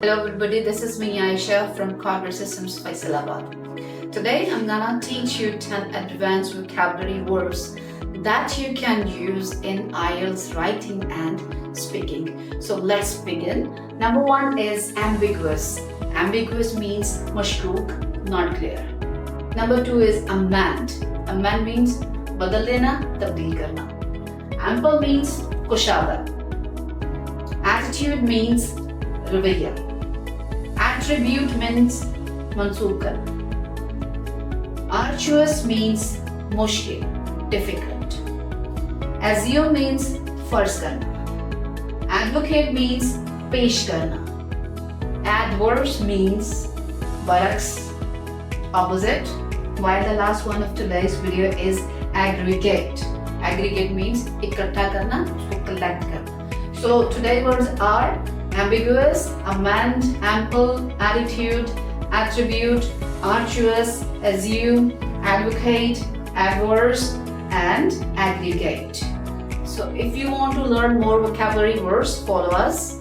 Hello everybody, this is me Aisha from Corporate Systems Faisalabad. Today I'm gonna teach you 10 advanced vocabulary words that you can use in IELTS writing and speaking. So let's begin. Number 1 is ambiguous. Ambiguous means mashkook, not clear. Number 2 is amend. Amend means badal dena, tabdeel karna. Ample means kushada. Attitude means ravaiya. Attribute means mansoob karna. Arduous means mushkil, difficult. Assume means farz karna. Advocate means pesh karna. Adverse means baraks, opposite. While the last one of today's video is aggregate. Aggregate means ikattha karna, usko collect karna. So today's words are ambiguous, amend, ample, attitude, attribute, arduous, assume, advocate, adverse, and aggregate. So if you want to learn more vocabulary words, follow us